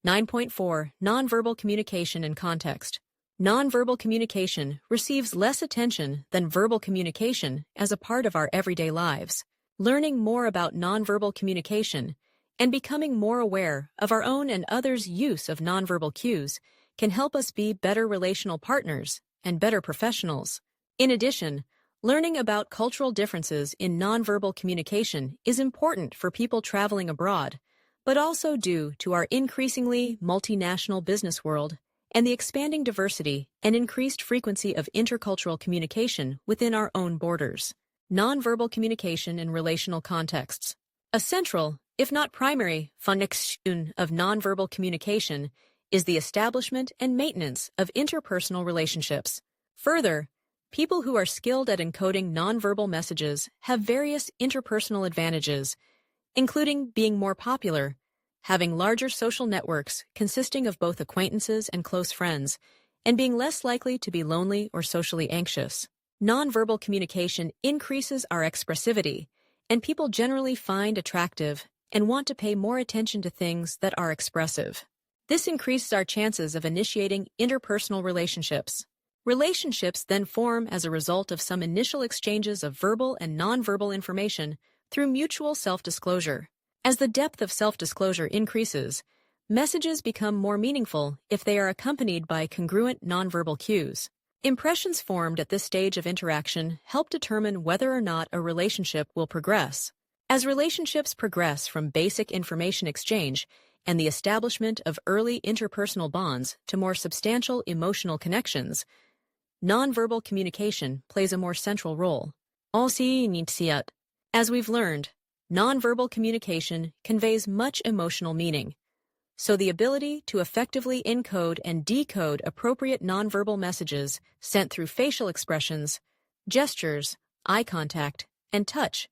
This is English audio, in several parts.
9.4 Nonverbal communication and context. Nonverbal communication receives less attention than verbal communication as a part of our everyday lives. Learning more about nonverbal communication and becoming more aware of our own and others' use of nonverbal cues can help us be better relational partners and better professionals. In addition, learning about cultural differences in nonverbal communication is important for people traveling abroad, but also due to our increasingly multinational business world and the expanding diversity and increased frequency of intercultural communication within our own borders. Nonverbal communication in relational contexts. A central, if not primary, function of nonverbal communication is the establishment and maintenance of interpersonal relationships. Further, people who are skilled at encoding nonverbal messages have various interpersonal advantages, including being more popular, having larger social networks consisting of both acquaintances and close friends, and being less likely to be lonely or socially anxious. Nonverbal communication increases our expressivity, and people generally find attractive and want to pay more attention to things that are expressive. This increases our chances of initiating interpersonal relationships. Relationships then form as a result of some initial exchanges of verbal and nonverbal information through mutual self-disclosure. As the depth of self-disclosure increases, messages become more meaningful if they are accompanied by congruent nonverbal cues. Impressions formed at this stage of interaction help determine whether or not a relationship will progress. As relationships progress from basic information exchange and the establishment of early interpersonal bonds to more substantial emotional connections, nonverbal communication plays a more central role. As we've learned, nonverbal communication conveys much emotional meaning, so the ability to effectively encode and decode appropriate nonverbal messages sent through facial expressions, gestures, eye contact, and touch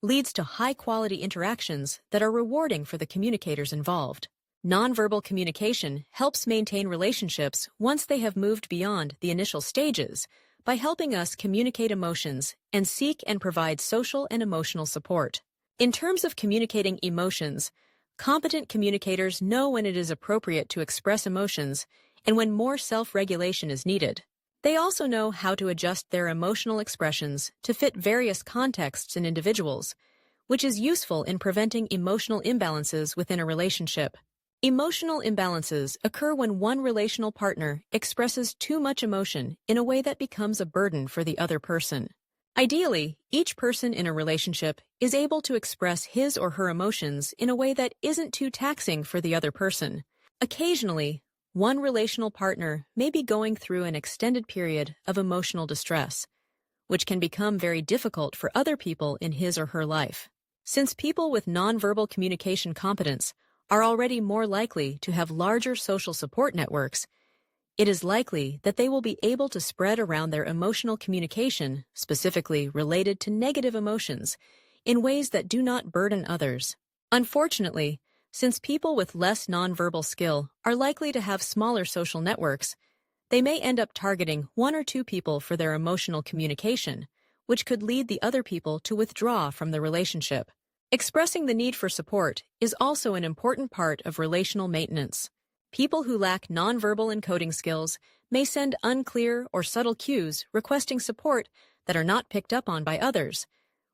leads to high-quality interactions that are rewarding for the communicators involved. Nonverbal communication helps maintain relationships once they have moved beyond the initial stages by helping us communicate emotions and seek and provide social and emotional support. In terms of communicating emotions, competent communicators know when it is appropriate to express emotions and when more self-regulation is needed. They also know how to adjust their emotional expressions to fit various contexts and individuals, which is useful in preventing emotional imbalances within a relationship. Emotional imbalances occur when one relational partner expresses too much emotion in a way that becomes a burden for the other person. Ideally, each person in a relationship is able to express his or her emotions in a way that isn't too taxing for the other person. Occasionally, one relational partner may be going through an extended period of emotional distress, which can become very difficult for other people in his or her life. Since people with nonverbal communication competence are already more likely to have larger social support networks, it is likely that they will be able to spread around their emotional communication, specifically related to negative emotions, in ways that do not burden others. Unfortunately, since people with less nonverbal skill are likely to have smaller social networks, they may end up targeting one or two people for their emotional communication, which could lead the other people to withdraw from the relationship. Expressing the need for support is also an important part of relational maintenance. People who lack nonverbal encoding skills may send unclear or subtle cues requesting support that are not picked up on by others,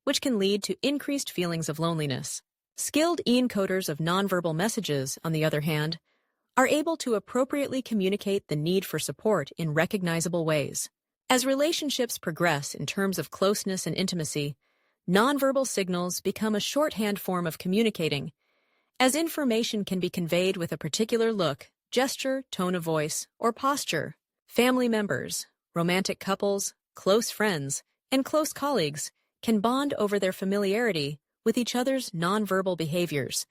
which can lead to increased feelings of loneliness. Skilled encoders of nonverbal messages, on the other hand, are able to appropriately communicate the need for support in recognizable ways. As relationships progress in terms of closeness and intimacy, nonverbal signals become a shorthand form of communicating, as information can be conveyed with a particular look, gesture, tone of voice, or posture. Family members, romantic couples, close friends, and close colleagues can bond over their familiarity with each other's nonverbal behaviors,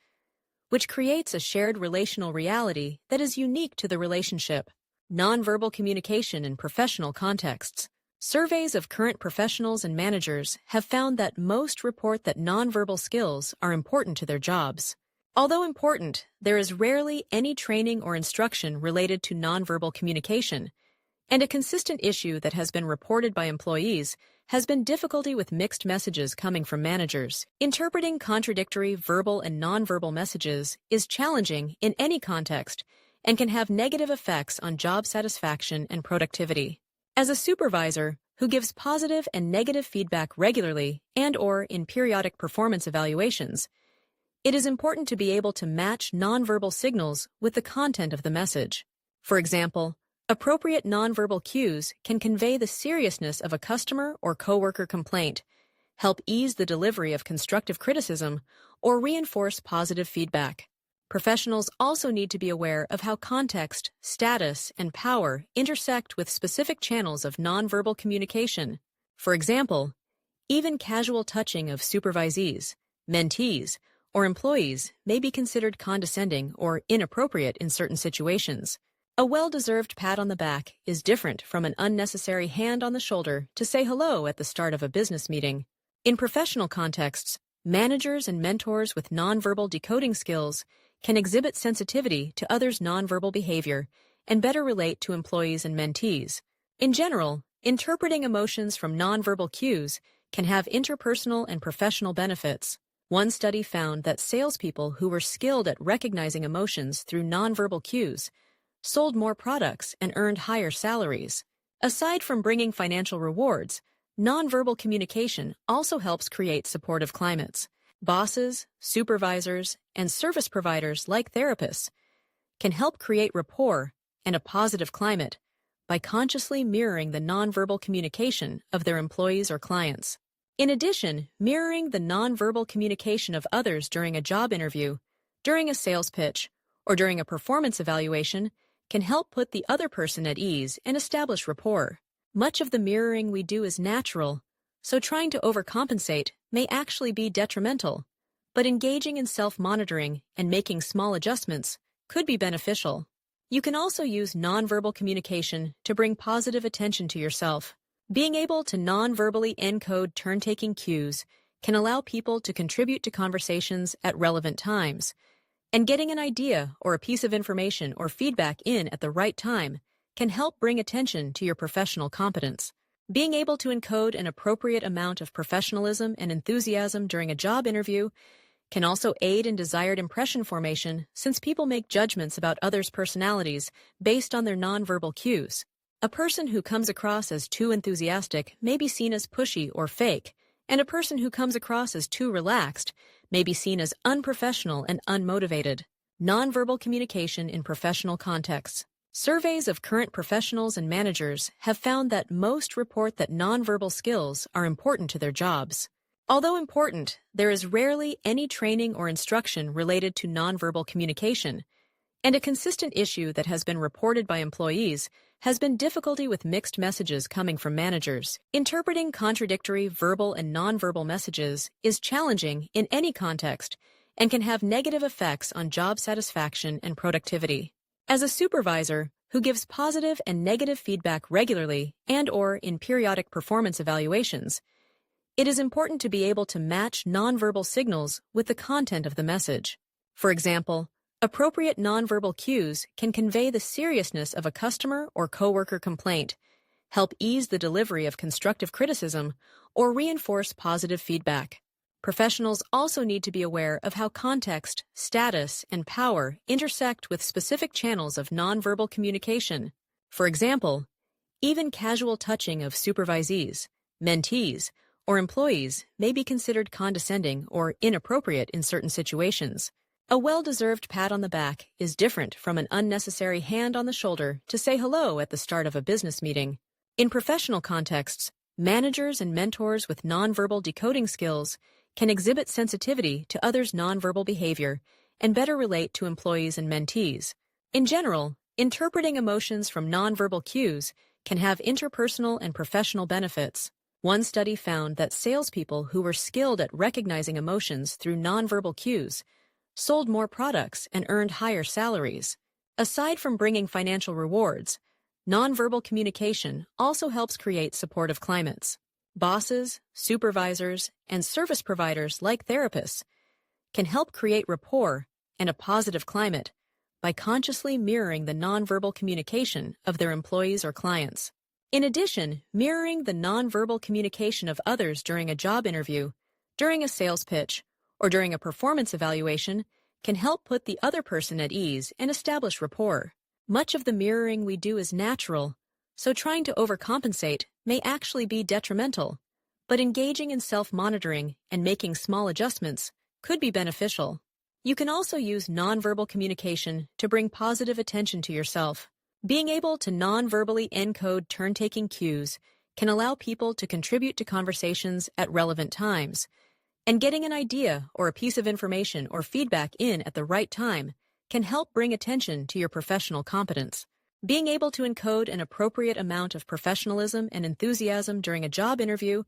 which creates a shared relational reality that is unique to the relationship. Nonverbal communication in professional contexts. Surveys of current professionals and managers have found that most report that nonverbal skills are important to their jobs. Although important, there is rarely any training or instruction related to nonverbal communication, And a consistent issue that has been reported by employees has been difficulty with mixed messages coming from managers. Interpreting contradictory verbal and nonverbal messages is challenging in any context and can have negative effects on job satisfaction and productivity. As a supervisor who gives positive and negative feedback regularly and/or in periodic performance evaluations, it is important to be able to match nonverbal signals with the content of the message. For example, appropriate nonverbal cues can convey the seriousness of a customer or coworker complaint, help ease the delivery of constructive criticism, or reinforce positive feedback. Professionals also need to be aware of how context, status, and power intersect with specific channels of nonverbal communication. For example, even casual touching of supervisees, mentees, or employees may be considered condescending or inappropriate in certain situations. A well-deserved pat on the back is different from an unnecessary hand on the shoulder to say hello at the start of a business meeting. In professional contexts, managers and mentors with nonverbal decoding skills can exhibit sensitivity to others' nonverbal behavior and better relate to employees and mentees. In general, interpreting emotions from nonverbal cues can have interpersonal and professional benefits. One study found that salespeople who were skilled at recognizing emotions through nonverbal cues sold more products and earned higher salaries. Aside from bringing financial rewards, nonverbal communication also helps create supportive climates. Bosses, supervisors, and service providers like therapists can help create rapport and a positive climate by consciously mirroring the nonverbal communication of their employees or clients. In addition, mirroring the nonverbal communication of others during a job interview, during a sales pitch, or during a performance evaluation can help put the other person at ease and establish rapport. Much of the mirroring we do is natural, so trying to overcompensate may actually be detrimental, but engaging in self-monitoring and making small adjustments could be beneficial. You can also use nonverbal communication to bring positive attention to yourself. Being able to nonverbally encode turn-taking cues can allow people to contribute to conversations at relevant times, and getting an idea or a piece of information or feedback in at the right time can help bring attention to your professional competence. Being able to encode an appropriate amount of professionalism and enthusiasm during a job interview can also aid in desired impression formation, since people make judgments about others' personalities based on their nonverbal cues. A person who comes across as too enthusiastic may be seen as pushy or fake, and a person who comes across as too relaxed may be seen as unprofessional and unmotivated. Nonverbal communication in professional contexts. Surveys of current professionals and managers have found that most report that nonverbal skills are important to their jobs. Although important, there is rarely any training or instruction related to nonverbal communication, and a consistent issue that has been reported by employees has been difficulty with mixed messages coming from managers. Interpreting contradictory verbal and nonverbal messages is challenging in any context and can have negative effects on job satisfaction and productivity. As a supervisor who gives positive and negative feedback regularly and/or in periodic performance evaluations, it is important to be able to match nonverbal signals with the content of the message. For example, appropriate nonverbal cues can convey the seriousness of a customer or coworker complaint, help ease the delivery of constructive criticism, or reinforce positive feedback. Professionals also need to be aware of how context, status, and power intersect with specific channels of nonverbal communication. For example, even casual touching of supervisees, mentees, or employees may be considered condescending or inappropriate in certain situations. A well-deserved pat on the back is different from an unnecessary hand on the shoulder to say hello at the start of a business meeting. In professional contexts, managers and mentors with nonverbal decoding skills can exhibit sensitivity to others' nonverbal behavior and better relate to employees and mentees. In general, interpreting emotions from nonverbal cues can have interpersonal and professional benefits. One study found that salespeople who were skilled at recognizing emotions through nonverbal cues sold more products and earned higher salaries. Aside from bringing financial rewards, nonverbal communication also helps create supportive climates. Bosses, supervisors, and service providers like therapists can help create rapport and a positive climate by consciously mirroring the nonverbal communication of their employees or clients. In addition, mirroring the nonverbal communication of others during a job interview, during a sales pitch, or during a performance evaluation can help put the other person at ease and establish rapport. Much of the mirroring we do is natural, so trying to overcompensate may actually be detrimental, but engaging in self-monitoring and making small adjustments could be beneficial. You can also use nonverbal communication to bring positive attention to yourself. Being able to nonverbally encode turn-taking cues can allow people to contribute to conversations at relevant times, and getting an idea or a piece of information or feedback in at the right time can help bring attention to your professional competence. Being able to encode an appropriate amount of professionalism and enthusiasm during a job interview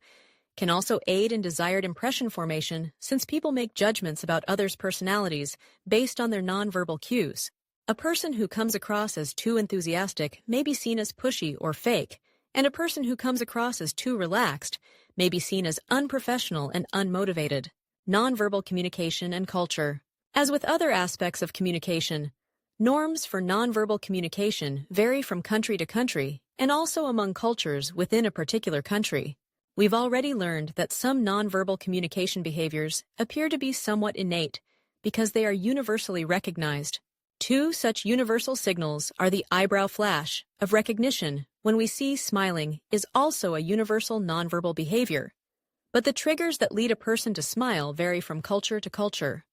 can also aid in desired impression formation, since people make judgments about others' personalities based on their nonverbal cues. A person who comes across as too enthusiastic may be seen as pushy or fake, and a person who comes across as too relaxed may be seen as unprofessional and unmotivated. Nonverbal communication and culture. As with other aspects of communication, norms for nonverbal communication vary from country to country and also among cultures within a particular country. We've already learned that some nonverbal communication behaviors appear to be somewhat innate because they are universally recognized. Two such universal signals are the eyebrow flash of recognition when we see smiling is also a universal nonverbal behavior, but the triggers that lead a person to smile vary from culture to culture.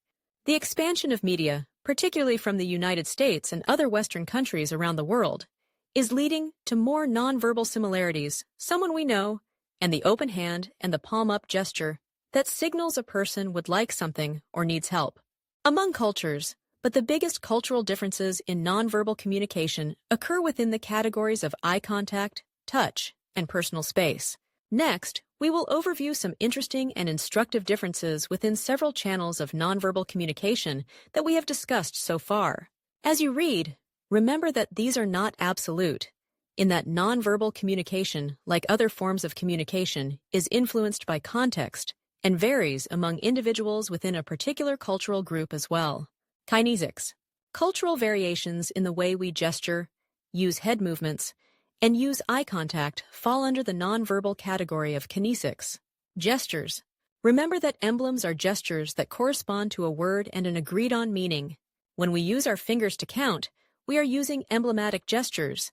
The expansion of media, particularly from the United States and other Western countries around the world, is leading to more nonverbal similarities, someone we know, and the open hand and the palm-up gesture that signals a person would like something or needs help. Among cultures, but the biggest cultural differences in nonverbal communication occur within the categories of eye contact, touch, and personal space. Next, we will overview some interesting and instructive differences within several channels of nonverbal communication that we have discussed so far. As you read, remember that these are not absolute, in that nonverbal communication, like other forms of communication, is influenced by context and varies among individuals within a particular cultural group as well. Kinesics. Cultural variations in the way we gesture, use head movements, and use eye contact fall under the nonverbal category of kinesics. Gestures. Remember that emblems are gestures that correspond to a word and an agreed-on meaning. When we use our fingers to count, we are using emblematic gestures,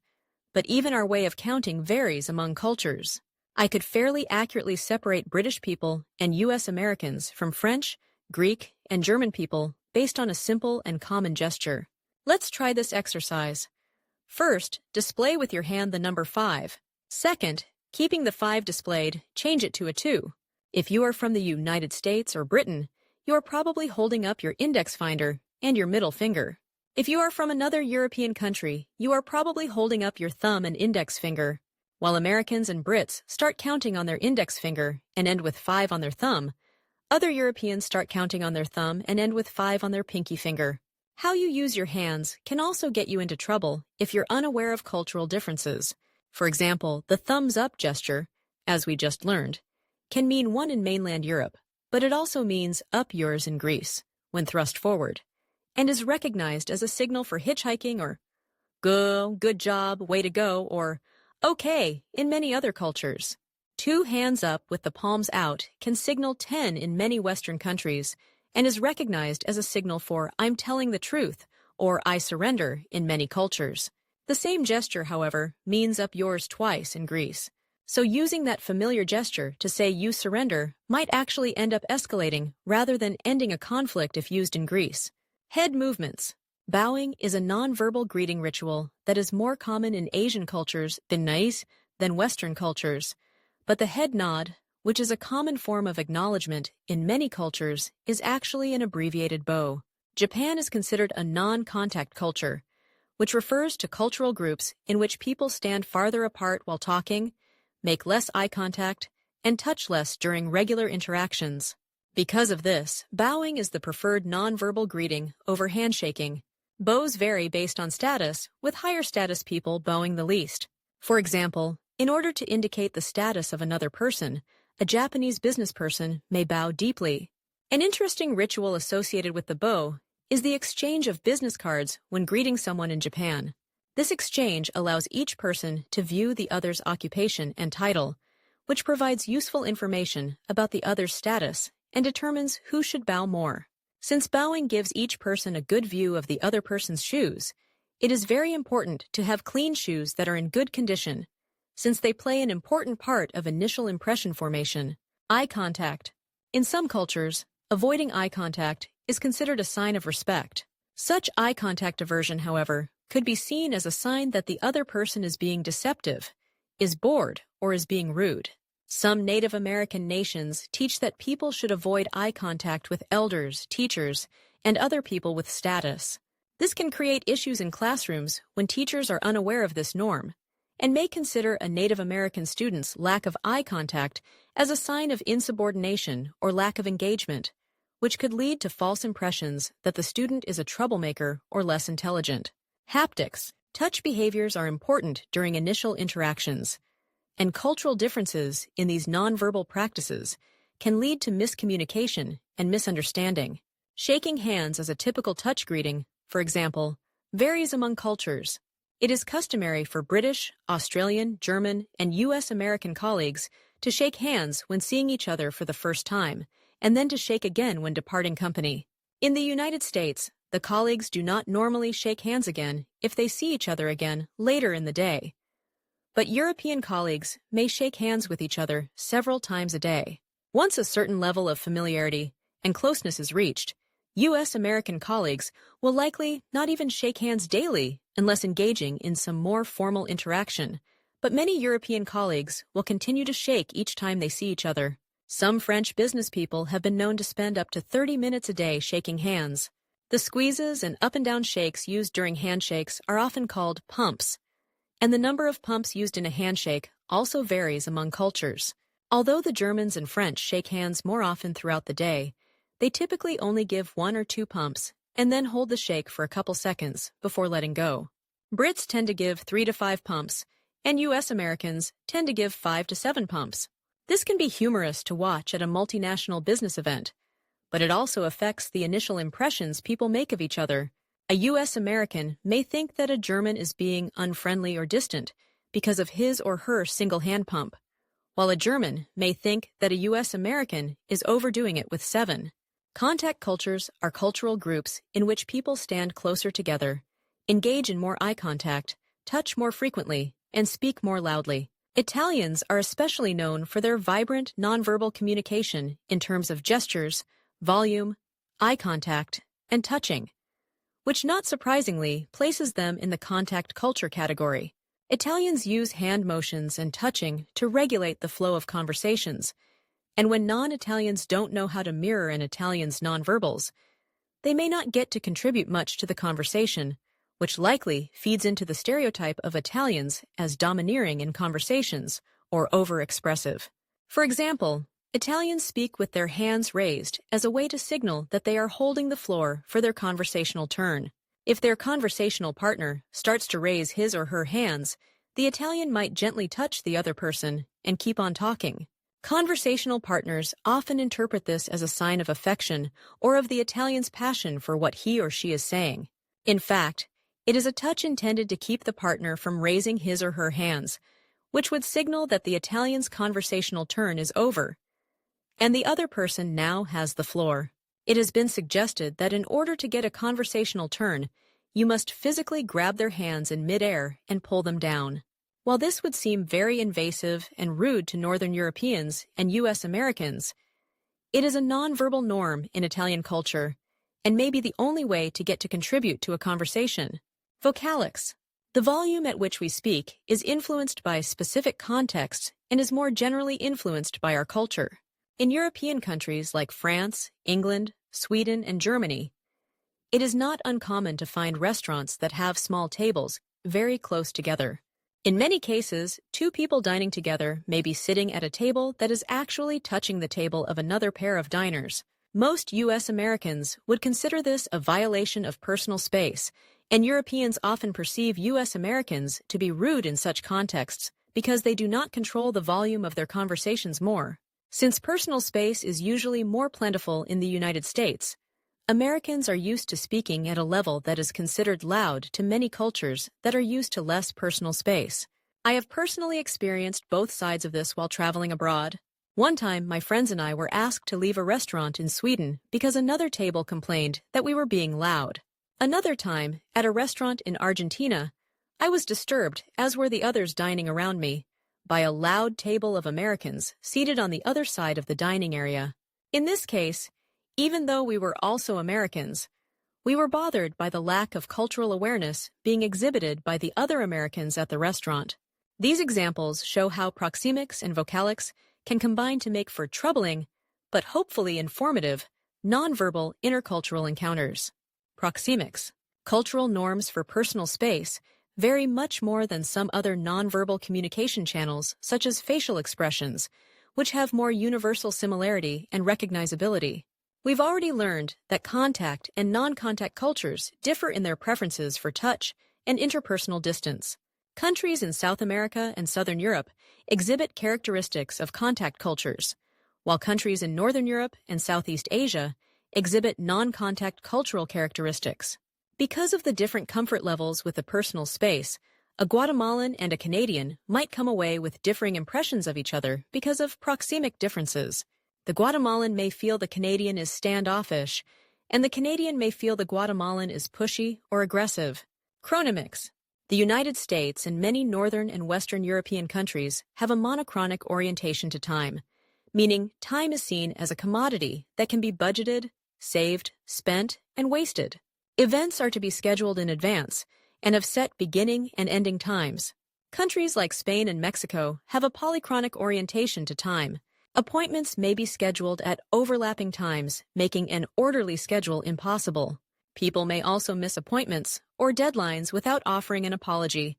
but even our way of counting varies among cultures. I could fairly accurately separate British people and U.S. Americans from French, Greek, and German people based on a simple and common gesture. Let's try this exercise. First, display with your hand the number 5. Second, keeping the 5 displayed, change it to a 2. If you are from the United States or Britain, you are probably holding up your index finger and your middle finger. If you are from another European country, you are probably holding up your thumb and index finger. While Americans and Brits start counting on their index finger and end with 5 on their thumb, other Europeans start counting on their thumb and end with 5 on their pinky finger. How you use your hands can also get you into trouble if you're unaware of cultural differences. For example, the thumbs-up gesture, as we just learned, can mean one in mainland Europe, but it also means up yours in Greece, when thrust forward, and is recognized as a signal for hitchhiking or go, good job, way to go, or okay in many other cultures. 2 hands up with the palms out can signal 10 in many Western countries, and is recognized as a signal for I'm telling the truth or I surrender in many cultures. The same gesture, however, means up yours twice in Greece. So using that familiar gesture to say you surrender might actually end up escalating rather than ending a conflict if used in Greece. Head movements. Bowing is a nonverbal greeting ritual that is more common in Asian cultures than Western cultures. But the head nod, which is a common form of acknowledgement in many cultures, is actually an abbreviated bow. Japan is considered a non-contact culture, which refers to cultural groups in which people stand farther apart while talking, make less eye contact, and touch less during regular interactions. Because of this, bowing is the preferred nonverbal greeting over handshaking. Bows vary based on status, with higher status people bowing the least. For example, in order to indicate the status of another person, a Japanese business person may bow deeply. An interesting ritual associated with the bow is the exchange of business cards when greeting someone in Japan. This exchange allows each person to view the other's occupation and title, which provides useful information about the other's status and determines who should bow more. Since bowing gives each person a good view of the other person's shoes, it is very important to have clean shoes that are in good condition, since they play an important part of initial impression formation. Eye contact. In some cultures, avoiding eye contact is considered a sign of respect. Such eye contact aversion, however, could be seen as a sign that the other person is being deceptive, is bored, or is being rude. Some Native American nations teach that people should avoid eye contact with elders, teachers, and other people with status. This can create issues in classrooms when teachers are unaware of this norm, and may consider a Native American student's lack of eye contact as a sign of insubordination or lack of engagement, which could lead to false impressions that the student is a troublemaker or less intelligent. Haptics. Touch behaviors are important during initial interactions, and cultural differences in these nonverbal practices can lead to miscommunication and misunderstanding. Shaking hands as a typical touch greeting, for example, varies among cultures. It is customary for British, Australian, German, and U.S. American colleagues to shake hands when seeing each other for the first time, and then to shake again when departing company. In the United States, the colleagues do not normally shake hands again if they see each other again later in the day. But European colleagues may shake hands with each other several times a day. Once a certain level of familiarity and closeness is reached, U.S. American colleagues will likely not even shake hands daily unless engaging in some more formal interaction, but many European colleagues will continue to shake each time they see each other. Some French business people have been known to spend up to 30 minutes a day shaking hands. The squeezes and up and down shakes used during handshakes are often called pumps, and the number of pumps used in a handshake also varies among cultures. Although the Germans and French shake hands more often throughout the day, they typically only give 1 or 2 pumps and then hold the shake for a couple seconds before letting go. Brits tend to give 3 to 5 pumps, and U.S. Americans tend to give 5 to 7 pumps. This can be humorous to watch at a multinational business event, but it also affects the initial impressions people make of each other. A U.S. American may think that a German is being unfriendly or distant because of his or her single hand pump, while a German may think that a U.S. American is overdoing it with 7. Contact cultures are cultural groups in which people stand closer together, engage in more eye contact, touch more frequently, and speak more loudly. Italians are especially known for their vibrant nonverbal communication in terms of gestures, volume, eye contact, and touching, which not surprisingly places them in the contact culture category. Italians use hand motions and touching to regulate the flow of conversations, and when non-Italians don't know how to mirror an Italian's nonverbals, they may not get to contribute much to the conversation, which likely feeds into the stereotype of Italians as domineering in conversations or over-expressive. For example, Italians speak with their hands raised as a way to signal that they are holding the floor for their conversational turn. If their conversational partner starts to raise his or her hands, the Italian might gently touch the other person and keep on talking. Conversational partners often interpret this as a sign of affection or of the Italian's passion for what he or she is saying. In fact, it is a touch intended to keep the partner from raising his or her hands, which would signal that the Italian's conversational turn is over, and the other person now has the floor. It has been suggested that in order to get a conversational turn, you must physically grab their hands in midair and pull them down. While this would seem very invasive and rude to Northern Europeans and U.S. Americans, it is a nonverbal norm in Italian culture and may be the only way to get to contribute to a conversation. Vocalics. The volume at which we speak is influenced by specific contexts and is more generally influenced by our culture. In European countries like France, England, Sweden, and Germany, it is not uncommon to find restaurants that have small tables very close together. In many cases, 2 people dining together may be sitting at a table that is actually touching the table of another pair of diners. Most U.S. Americans would consider this a violation of personal space, and Europeans often perceive U.S. Americans to be rude in such contexts because they do not control the volume of their conversations more. Since personal space is usually more plentiful in the United States, Americans are used to speaking at a level that is considered loud to many cultures that are used to less personal space. I have personally experienced both sides of this while traveling abroad. One time, my friends and I were asked to leave a restaurant in Sweden because another table complained that we were being loud. Another time, at a restaurant in Argentina, I was disturbed, as were the others dining around me, by a loud table of Americans seated on the other side of the dining area. In this case, even though we were also Americans, we were bothered by the lack of cultural awareness being exhibited by the other Americans at the restaurant. These examples show how proxemics and vocalics can combine to make for troubling, but hopefully informative, nonverbal intercultural encounters. Proxemics, cultural norms for personal space, vary much more than some other nonverbal communication channels, such as facial expressions, which have more universal similarity and recognizability. We've already learned that contact and non-contact cultures differ in their preferences for touch and interpersonal distance. Countries in South America and Southern Europe exhibit characteristics of contact cultures, while countries in Northern Europe and Southeast Asia exhibit non-contact cultural characteristics. Because of the different comfort levels with the personal space, a Guatemalan and a Canadian might come away with differing impressions of each other because of proxemic differences. The Guatemalan may feel the Canadian is standoffish, and the Canadian may feel the Guatemalan is pushy or aggressive. Chronemics. The United States and many Northern and Western European countries have a monochronic orientation to time, meaning time is seen as a commodity that can be budgeted, saved, spent, and wasted. Events are to be scheduled in advance and have set beginning and ending times. Countries like Spain and Mexico have a polychronic orientation to time. Appointments may be scheduled at overlapping times, making an orderly schedule impossible. People may also miss appointments or deadlines without offering an apology,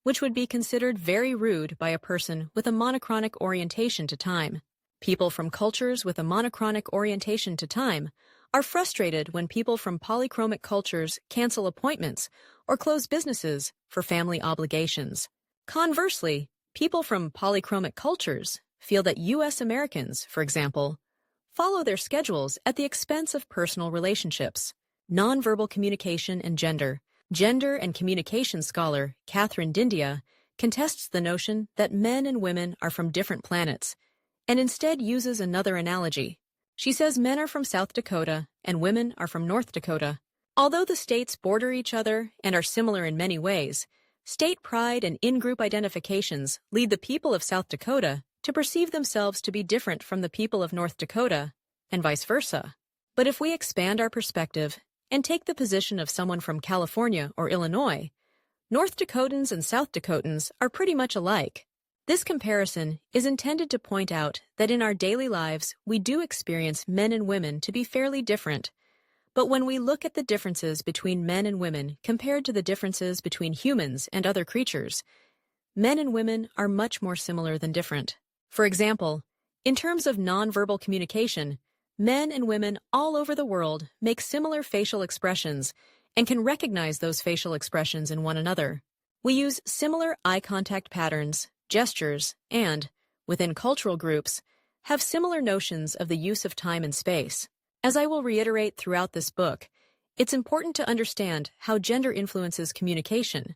which would be considered very rude by a person with a monochronic orientation to time. People from cultures with a monochronic orientation to time are frustrated when people from polychromic cultures cancel appointments or close businesses for family obligations. Conversely, people from polychromic cultures feel that U.S. Americans, for example, follow their schedules at the expense of personal relationships. Nonverbal communication and gender. Gender and communication scholar Catherine Dindia contests the notion that men and women are from different planets, and instead uses another analogy. She says men are from South Dakota and women are from North Dakota. Although the states border each other and are similar in many ways, state pride and in-group identifications lead the people of South Dakota to perceive themselves to be different from the people of North Dakota, and vice versa. But if we expand our perspective and take the position of someone from California or Illinois, North Dakotans and South Dakotans are pretty much alike. This comparison is intended to point out that in our daily lives we do experience men and women to be fairly different, but when we look at the differences between men and women compared to the differences between humans and other creatures, men and women are much more similar than different. For example, in terms of nonverbal communication, men and women all over the world make similar facial expressions and can recognize those facial expressions in one another. We use similar eye contact patterns, gestures, and, within cultural groups, have similar notions of the use of time and space. As I will reiterate throughout this book, it's important to understand how gender influences communication,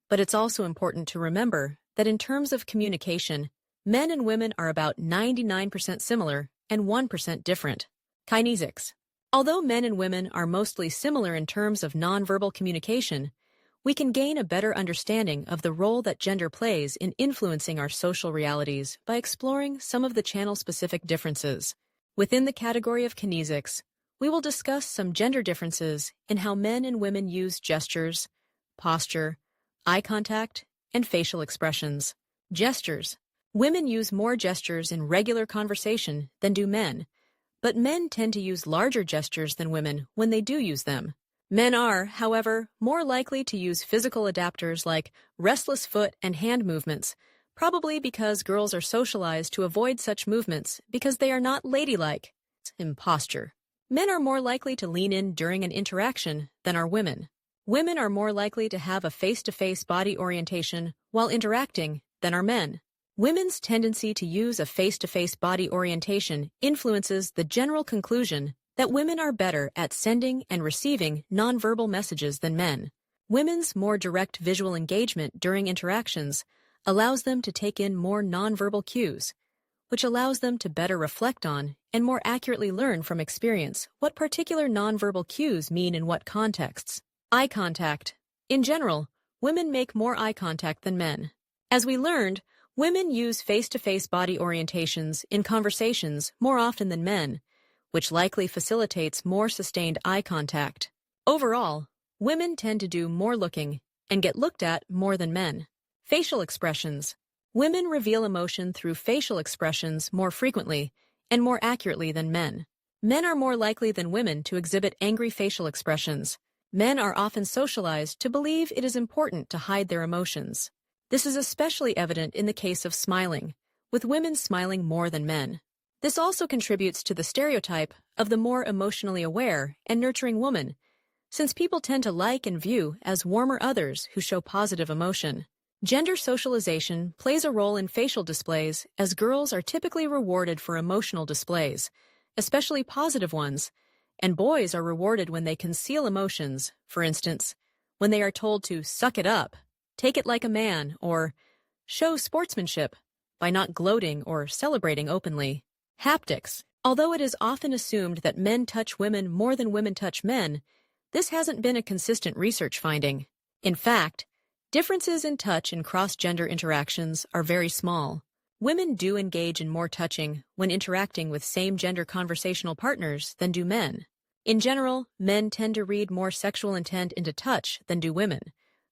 but it's also important to remember that in terms of communication, men and women are about 99% similar and 1% different. Kinesics. Although men and women are mostly similar in terms of nonverbal communication, we can gain a better understanding of the role that gender plays in influencing our social realities by exploring some of the channel-specific differences. Within the category of kinesics, we will discuss some gender differences in how men and women use gestures, posture, eye contact, and facial expressions. Gestures. Women use more gestures in regular conversation than do men, but men tend to use larger gestures than women when they do use them. Men are, however, more likely to use physical adapters like restless foot and hand movements, probably because girls are socialized to avoid such movements because they are not ladylike in posture. Men are more likely to lean in during an interaction than are women. Women are more likely to have a face-to-face body orientation while interacting than are men. Women's tendency to use a face-to-face body orientation influences the general conclusion that women are better at sending and receiving nonverbal messages than men. Women's more direct visual engagement during interactions allows them to take in more nonverbal cues, which allows them to better reflect on and more accurately learn from experience what particular nonverbal cues mean in what contexts. Eye contact. In general, women make more eye contact than men. As we learned, women use face-to-face body orientations in conversations more often than men, which likely facilitates more sustained eye contact. Overall, women tend to do more looking and get looked at more than men. Facial expressions. Women reveal emotion through facial expressions more frequently and more accurately than men. Men are more likely than women to exhibit angry facial expressions. Men are often socialized to believe it is important to hide their emotions. This is especially evident in the case of smiling, with women smiling more than men. This also contributes to the stereotype of the more emotionally aware and nurturing woman, since people tend to like and view as warmer others who show positive emotion. Gender socialization plays a role in facial displays, as girls are typically rewarded for emotional displays, especially positive ones, and boys are rewarded when they conceal emotions, for instance, when they are told to suck it up, take it like a man, or show sportsmanship by not gloating or celebrating openly. Haptics. Although it is often assumed that men touch women more than women touch men, this hasn't been a consistent research finding. In fact, differences in touch in cross-gender interactions are very small. Women do engage in more touching when interacting with same-gender conversational partners than do men. In general, men tend to read more sexual intent into touch than do women,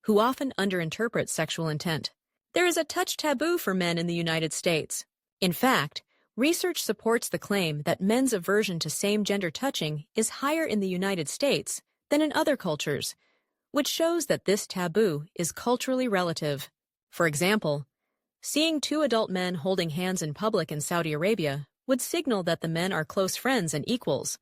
who often underinterpret sexual intent. There is a touch taboo for men in the United States. In fact, research supports the claim that men's aversion to same-gender touching is higher in the United States than in other cultures, which shows that this taboo is culturally relative. For example, seeing two adult men holding hands in public in Saudi Arabia would signal that the men are close friends and equals,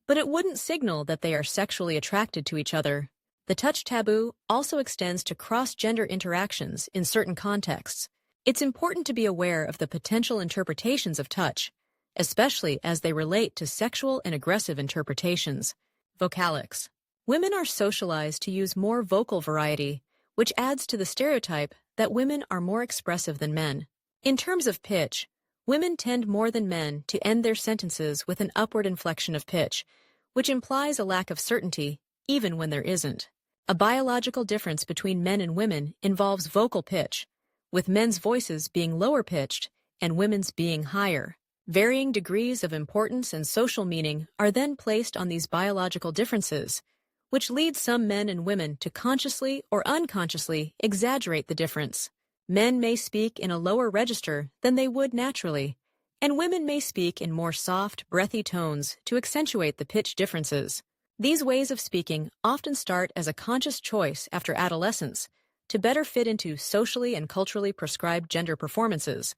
but it wouldn't signal that they are sexually attracted to each other. The touch taboo also extends to cross-gender interactions in certain contexts. It's important to be aware of the potential interpretations of touch, especially as they relate to sexual and aggressive interpretations. Vocalics. Women are socialized to use more vocal variety, which adds to the stereotype that women are more expressive than men. In terms of pitch, women tend more than men to end their sentences with an upward inflection of pitch, which implies a lack of certainty, even when there isn't. A biological difference between men and women involves vocal pitch, with men's voices being lower-pitched and women's being higher. Varying degrees of importance and social meaning are then placed on these biological differences, which leads some men and women to consciously or unconsciously exaggerate the difference. Men may speak in a lower register than they would naturally, and women may speak in more soft, breathy tones to accentuate the pitch differences. These ways of speaking often start as a conscious choice after adolescence to better fit into socially and culturally prescribed gender performances,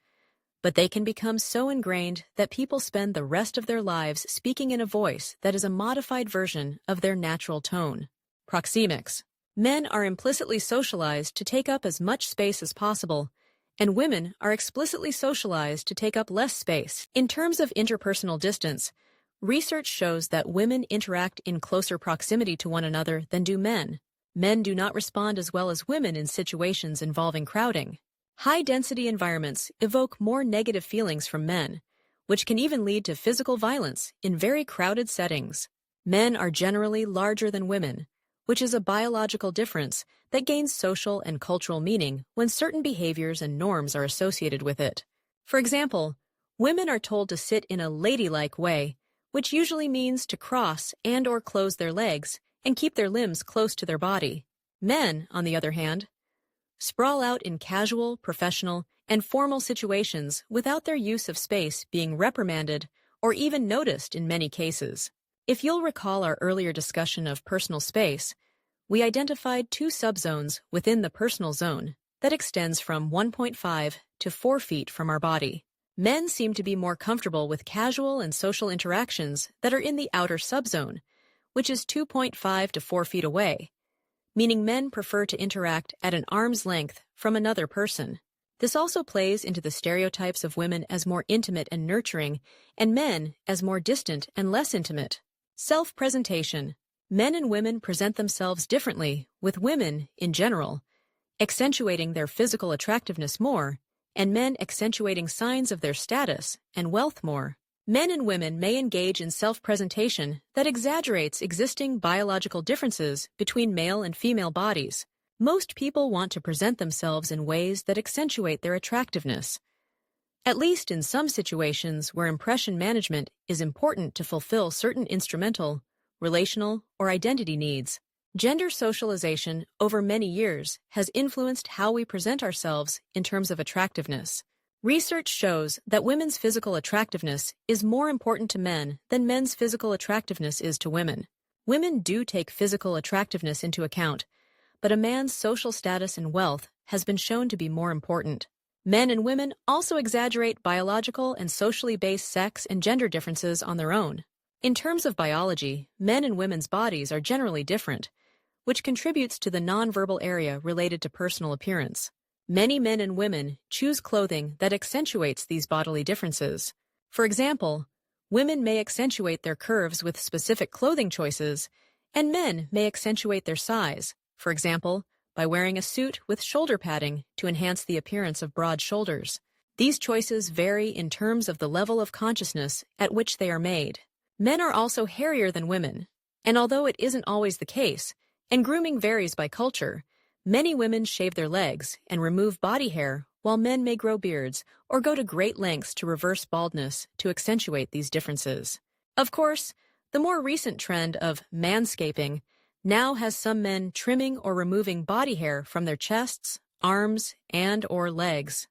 but they can become so ingrained that people spend the rest of their lives speaking in a voice that is a modified version of their natural tone. Proxemics. Men are implicitly socialized to take up as much space as possible, and women are explicitly socialized to take up less space. In terms of interpersonal distance, research shows that women interact in closer proximity to one another than do men. Men do not respond as well as women in situations involving crowding. High-density environments evoke more negative feelings from men, which can even lead to physical violence in very crowded settings. Men are generally larger than women, which is a biological difference that gains social and cultural meaning when certain behaviors and norms are associated with it. For example, women are told to sit in a ladylike way, which usually means to cross and/or close their legs and keep their limbs close to their body. Men, on the other hand, sprawl out in casual, professional, and formal situations without their use of space being reprimanded or even noticed in many cases. If you'll recall our earlier discussion of personal space, we identified two subzones within the personal zone that extends from 1.5 to 4 feet from our body. Men seem to be more comfortable with casual and social interactions that are in the outer subzone, which is 2.5 to 4 feet away, meaning men prefer to interact at an arm's length from another person. This also plays into the stereotypes of women as more intimate and nurturing, and men as more distant and less intimate. Self-presentation. Men and women present themselves differently, with women, in general, accentuating their physical attractiveness more, and men accentuating signs of their status and wealth more. Men and women may engage in self-presentation that exaggerates existing biological differences between male and female bodies. Most people want to present themselves in ways that accentuate their attractiveness, at least in some situations where impression management is important to fulfill certain instrumental, relational, or identity needs. Gender socialization over many years has influenced how we present ourselves in terms of attractiveness. Research shows that women's physical attractiveness is more important to men than men's physical attractiveness is to women. Women do take physical attractiveness into account, but a man's social status and wealth has been shown to be more important. Men and women also exaggerate biological and socially based sex and gender differences on their own. In terms of biology, men and women's bodies are generally different, which contributes to the nonverbal area related to personal appearance. Many men and women choose clothing that accentuates these bodily differences. For example, women may accentuate their curves with specific clothing choices, and men may accentuate their size, for example, by wearing a suit with shoulder padding to enhance the appearance of broad shoulders. These choices vary in terms of the level of consciousness at which they are made. Men are also hairier than women, and although it isn't always the case, and grooming varies by culture, many women shave their legs and remove body hair, while men may grow beards or go to great lengths to reverse baldness to accentuate these differences. Of course, the more recent trend of manscaping now has some men trimming or removing body hair from their chests, arms, and/or legs.